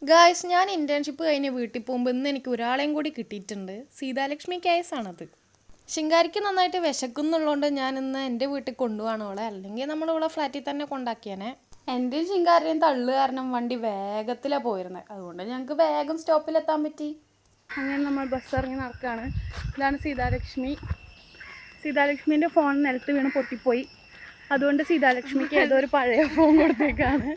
Guys, ഞാൻ internship കഴിഞ്ഞ് വീട്ടിൽ പോകുമ്പോൾ ഇന്ന് എനിക്ക് ഒരാളെയും കൂടി കിട്ടിയിട്ടുണ്ട്. സീതാലക്ഷ്മി കേസാണത്. ശിങ്കാരിക്ക് നന്നായിട്ട് വിശക്കുന്നുള്ളതുകൊണ്ട് ഞാൻ ഇന്ന് എൻ്റെ വീട്ടിൽ കൊണ്ടുപോകണം അവളെ. അല്ലെങ്കിൽ നമ്മളിവളെ ഫ്ലാറ്റിൽ തന്നെ കൊണ്ടാക്കിയേനെ. എൻ്റെയും ശിങ്കാരിയും തള്ളു കാരണം വണ്ടി വേഗത്തിലാണ് പോയിരുന്നത്. അതുകൊണ്ട് ഞങ്ങൾക്ക് വേഗം സ്റ്റോപ്പിലെത്താൻ പറ്റി. അങ്ങനെ നമ്മൾ ബസ് ഇറങ്ങി നടക്കുകയാണ്. ഇതാണ് സീതാലക്ഷ്മി. സീതാലക്ഷ്മീൻ്റെ ഫോൺ നിലത്ത് വീണ് പൊട്ടിപ്പോയി. അതുകൊണ്ട് സീതാലക്ഷ്മിക്ക് ഏതോ ഒരു പഴയ ഫോൺ കൊടുത്തേക്കാണ്.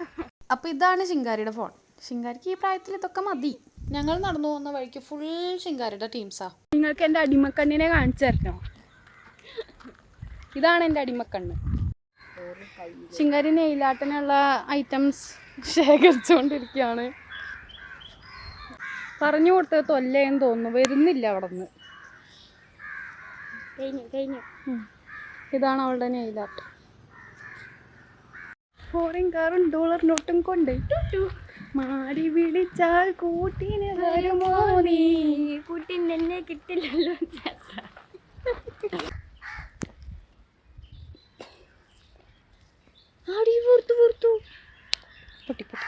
അപ്പോൾ ഇതാണ് ശിങ്കാരിയുടെ ഫോൺ. ശിങ്കാരിക്ക് ഈ പ്രായത്തിൽ ഇതൊക്കെ മതി. ഞങ്ങൾ നടന്നു പോകുന്ന വഴിക്ക് ഫുൾ ശിങ്കാരിയുടെ ടീംസാ. നിങ്ങൾക്ക് എൻ്റെ അടിമക്കണ്ണിനെ കാണിച്ചു തരണോ? ഇതാണ് എൻ്റെ അടിമക്കണ്ണ്. ശിങ്കാരി നെയിലാട്ടിനുള്ള ഐറ്റംസ് ശേഖരിച്ചുകൊണ്ടിരിക്കുകയാണ്. പറഞ്ഞു കൊടുത്തത് തൊല്ലേന്ന് തോന്നുന്നു, വരുന്നില്ല അവിടെ നിന്ന്. ഇതാണ് അവളുടെ നെയിലാട്ട്. ഫോറിൻ കാറും ഡോളർ നോട്ടും കൊണ്ട് മാടി വിളിച്ചാൽ കൂട്ടിന് വരുമോ നീ? കൂട്ടിന് എന്നെ കിട്ടില്ലല്ലോ. ആടി പുറത്തു പുറത്തു പൊട്ടി പൊട്ടി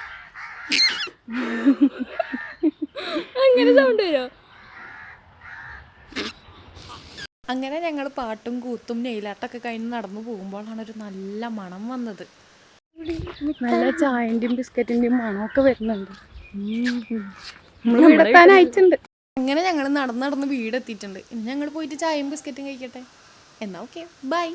അങ്ങനെ സൗണ്ട് വരുമോ? അങ്ങനെ ഞങ്ങൾ പാട്ടും കൂത്തും നെയിലാട്ടൊക്കെ കഴിഞ്ഞ് നടന്നു പോകുമ്പോഴാണ് ഒരു നല്ല മണം വന്നത്. നല്ല ചായൻ്റെയും ബിസ്ക്കറ്റിൻ്റെയും മണമൊക്കെ വരുന്നുണ്ട്. വീടെത്താനായിട്ടുണ്ട്. അങ്ങനെ ഞങ്ങൾ നടന്ന് വീടെത്തിയിട്ടുണ്ട്. ഇനി ഞങ്ങൾ പോയിട്ട് ചായയും ബിസ്ക്കറ്റും കഴിക്കട്ടെ. എന്നാൽ ഓക്കെ, ബൈ.